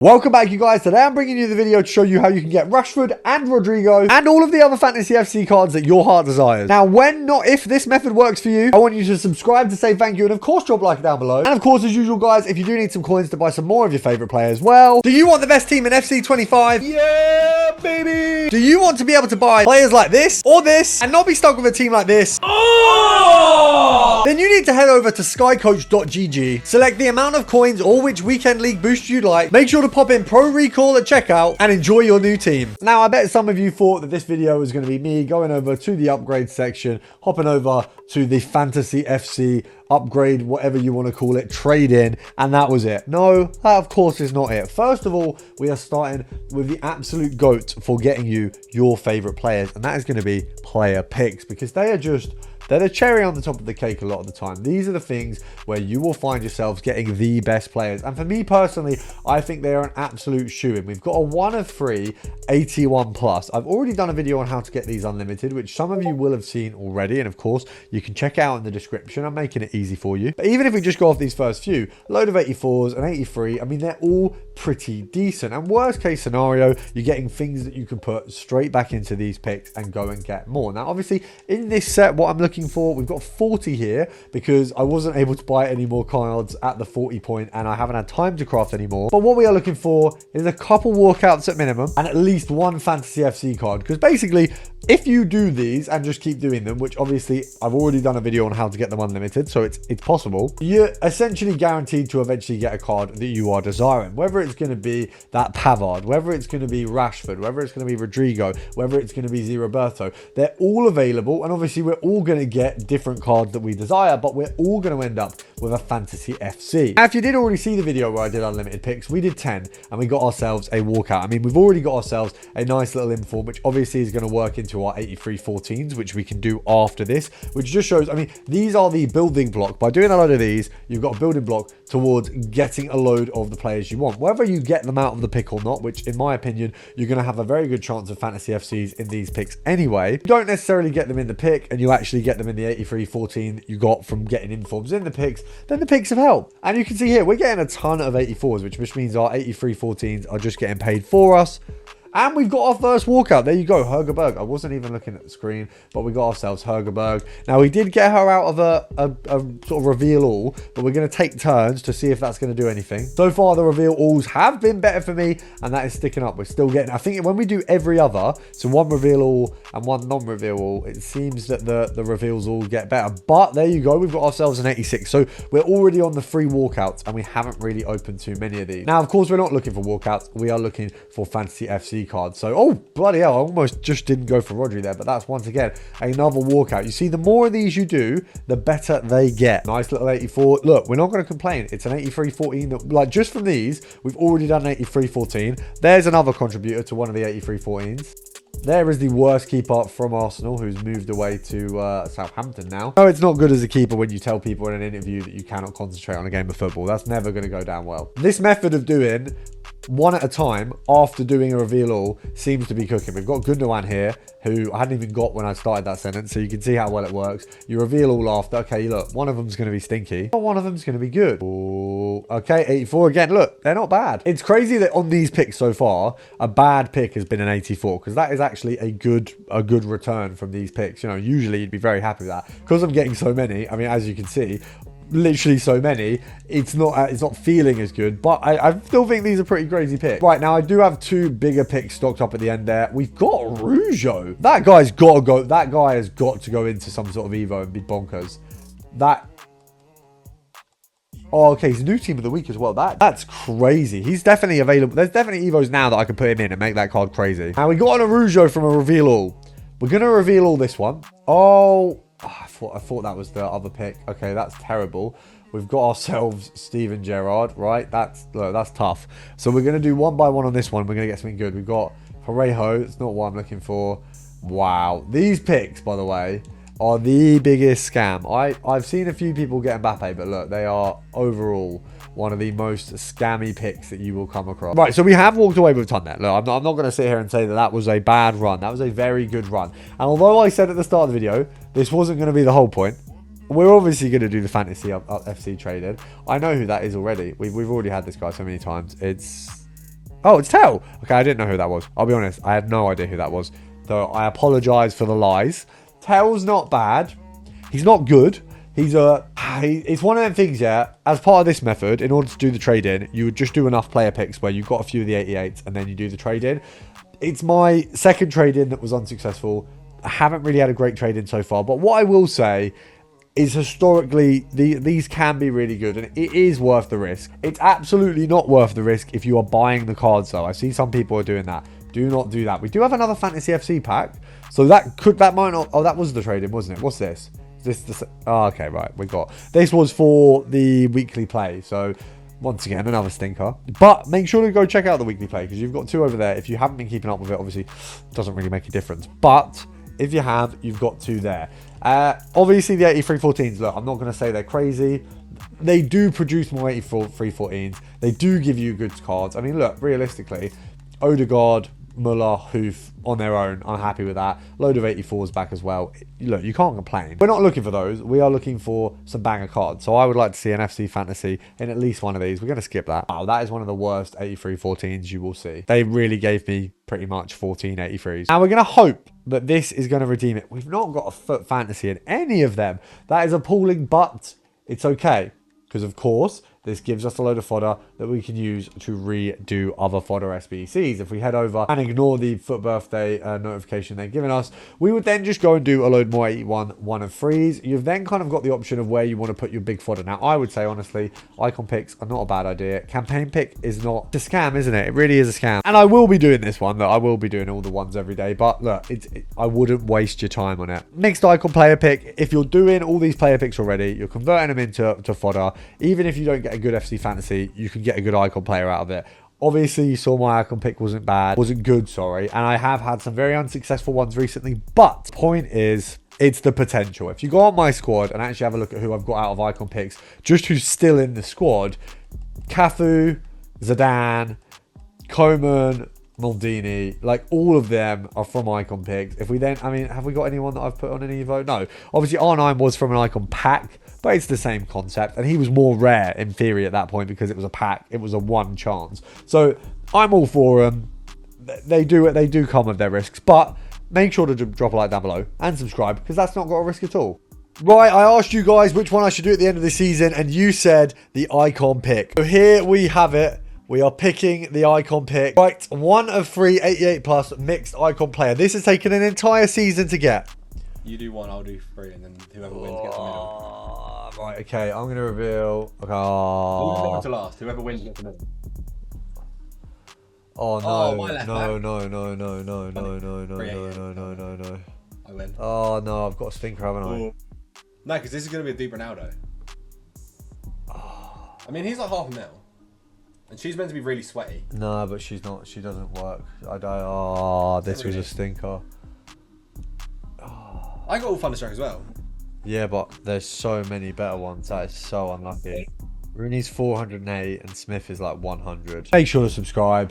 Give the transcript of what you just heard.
Welcome back, you guys. Today I'm bringing you the video to show you how you can get Rashford and Rodrigo and all of the other Fantasy FC cards that your heart desires. Now, if this method works for you, I want you to subscribe to say thank you, and of course drop a like down below. And of course, as usual, guys, if you do need some coins to buy some more of your favorite players, well, do you want the best team in FC 25? Yeah, baby! Do you want to be able to buy players like this or this and not be stuck with a team like this? Oh! Then you need to head over to skycoach.gg, select the amount of coins or which weekend league boost you'd like, make sure to pop in Pro Recall at checkout and enjoy your new team. Now, I bet some of you thought that this video was going to be me going over to the upgrade section, hopping over to the Fantasy FC upgrade, whatever you want to call it, trade in, and that was it. No, that of course is not it. First of all, we are starting with the absolute GOAT for getting you your favorite players, and that is going to be player picks, because they're the cherry on the top of the cake a lot of the time. These are the things where you will find yourselves getting the best players. And for me personally, I think they are an absolute shoo-in. We've got a 1 of 3 81 plus. I've already done a video on how to get these unlimited, which some of you will have seen already. And of course, you can check out in the description. I'm making it easy for you. But even if we just go off these first few, load of 84s and 83, I mean, they're all pretty decent. And worst case scenario, you're getting things that you can put straight back into these picks and go and get more. Now, obviously, in this set, what I'm looking for, we've got 40 here because I wasn't able to buy any more cards at the 40 point and I haven't had time to craft anymore. But what we are looking for is a couple walkouts at minimum and at least one Fantasy FC card, because basically if you do these and just keep doing them, which obviously I've already done a video on how to get them unlimited, so it's possible, you're essentially guaranteed to eventually get a card that you are desiring, whether it's going to be that Pavard, whether it's going to be Rashford, whether it's going to be Rodrigo, whether it's going to be Roberto. They're all available, and obviously we're all going to get different cards that we desire, but we're all going to end up with a Fantasy FC. Now, if you did already see the video where I did unlimited picks, we did 10 and we got ourselves a walkout. I mean, we've already got ourselves a nice little inform, which obviously is going to work into our 83 14s, which we can do after this, which just shows, I mean, these are the building block. By doing a load of these, you've got a building block towards getting a load of the players you want, whether you get them out of the pick or not, which in my opinion, you're going to have a very good chance of Fantasy FCs in these picks anyway. You don't necessarily get them in the pick and you actually get them in the 83 14 that you got from getting informs in the picks, then the picks have helped. And you can see here, we're getting a ton of 84s, which means our 83 14s are just getting paid for us. And we've got our first walkout. There you go, Hergerberg. I wasn't even looking at the screen, but we got ourselves Hergerberg. Now, we did get her out of a sort of reveal all, but we're going to take turns to see if that's going to do anything. So far, the reveal alls have been better for me, and that is sticking up. We're still getting, I think when we do every other, so one reveal all and one non-reveal all, it seems that the reveals all get better. But there you go, we've got ourselves an 86. So we're already on the 3 walkouts, and we haven't really opened too many of these. Now, of course, we're not looking for walkouts. We are looking for Fantasy FC cards. So, oh, bloody hell, I almost just didn't go for Rodri there, but that's once again another walkout. You see, the more of these you do, the better they get. Nice little 84. Look, we're not going to complain. It's an 83-14 that, like, just from these, we've already done an 83-14. There's another contributor to one of the 83-14s. There is the worst keeper from Arsenal, who's moved away to Southampton now. No, it's not good as a keeper when you tell people in an interview that you cannot concentrate on a game of football. That's never going to go down well. This method of doing one at a time after doing a reveal all seems to be cooking. We've got Gundogan here, who I hadn't even got when I started that sentence, so you can see how well it works. You reveal all after. Okay, look, one of them's going to be stinky, but one of them's going to be good. Ooh, okay, 84 again. Look, they're not bad. It's crazy that on these picks so far, a bad pick has been an 84, because that is actually a good return from these picks. You know, usually you'd be very happy with that. Because I'm getting so many, I mean, as you can see, literally so many, it's not feeling as good, but I still think these are pretty crazy picks. Right, now I do have 2 bigger picks stocked up at the end there. We've got Rougeau. That guy's got to go. That guy has got to go into some sort of Evo and be bonkers. Oh, okay, he's new team of the week as well. That's crazy. He's definitely available. There's definitely Evos now that I can put him in and make that card crazy. Now we got on a Rougeau from a reveal all. We're gonna reveal all this one. Oh, I thought that was the other pick. Okay, that's terrible. We've got ourselves Steven Gerrard, right? That's tough. So we're going to do one by one on this one. We're going to get something good. We've got Parejo. It's not what I'm looking for. Wow. These picks, by the way, are the biggest scam. I've seen a few people get Mbappe, but look, they are overall one of the most scammy picks that you will come across. Right, so we have walked away with a ton there. Look, I'm not going to sit here and say that that was a bad run. That was a very good run. And although I said at the start of the video, this wasn't going to be the whole point, we're obviously going to do the Fantasy FC traded. I know who that is already. We've already had this guy so many times. It's Oh, it's Tell. Okay, I didn't know who that was. I'll be honest. I had no idea who that was. So I apologize for the lies. Tell's not bad. He's not good. It's one of them things, yeah. As part of this method, in order to do the trade-in, you would just do enough player picks where you've got a few of the 88s and then you do the trade-in. It's my second trade-in that was unsuccessful. I haven't really had a great trade-in so far. But what I will say is historically, these can be really good. And it is worth the risk. It's absolutely not worth the risk if you are buying the cards, though. I see some people are doing that. Do not do that. We do have another Fantasy FC pack. So that might not... Oh, that was the trade-in, wasn't it? What's this? Oh, okay, right. This was for the weekly play. So once again, another stinker. But make sure to go check out the weekly play because you've got 2 over there. If you haven't been keeping up with it, obviously, it doesn't really make a difference. But if you have, you've got 2 there. Obviously, the 83-14s, look, I'm not going to say they're crazy. They do produce more 83-14s. They do give you good cards. I mean, look, realistically, Odegaard, Muller, Hoof on their own. I'm happy with that. Load of 84s back as well. Look, you can't complain. We're not looking for those. We are looking for some banger cards. So I would like to see an FC Fantasy in at least one of these. We're going to skip that. Wow, that is one of the worst 83-14s you will see. They really gave me pretty much 14 83s. Now we're going to hope that this is going to redeem it. We've not got a foot fantasy in any of them. That is appalling, but it's okay. Because, of course, this gives us a load of fodder that we can use to redo other fodder SBCs. If we head over and ignore the foot birthday notification they've given us, we would then just go and do a load more 81 1 of 3s. You've then kind of got the option of where you want to put your big fodder. Now, I would say, honestly, icon picks are not a bad idea. Campaign pick is not a scam, isn't it? It really is a scam. And I will be doing this one. Look, I will be doing all the ones every day. But look, I wouldn't waste your time on it. Mixed icon player pick. If you're doing all these player picks already, you're converting them into fodder. Even if you don't get a good FC Fantasy, you can get a good icon player out of it. Obviously, you saw my icon pick wasn't good, sorry. And I have had some very unsuccessful ones recently. But point is, it's the potential. If you go on my squad and actually have a look at who I've got out of icon picks, just who's still in the squad, Cafu, Zidane, Coman, Maldini, like all of them are from icon picks. If we then, I mean, have we got anyone that I've put on an Evo? No. Obviously, R9 was from an icon pack, but it's the same concept. And he was more rare in theory at that point because it was a pack. It was a 1 chance. So I'm all for them. They do come with their risks, but make sure to drop a like down below and subscribe because that's not got a risk at all. Right, I asked you guys which one I should do at the end of the season, and you said the icon pick. So here we have it. We are picking the icon pick. Right, 1 of 3 88 plus mixed icon player. This has taken an entire season to get. You do 1, I'll do 3, and then whoever wins gets the middle. Right, okay, I'm going to reveal. Okay. We'll leave it to last. Whoever wins gets the middle. Oh no, Oh, my left no, back. no, no, no, no, no, no, no, no, no, no, no. I win. Oh no, I've got a stinker, haven't I? No, because this is going to be a deep Ronaldo. I mean, he's like half a mil. And she's meant to be really sweaty. No, but she's not. She doesn't work. Oh, this was a stinker. I got all Thunderstruck as well. Yeah, but there's so many better ones. That is so unlucky. Rooney's 408 and Smith is like 100. Make sure to subscribe.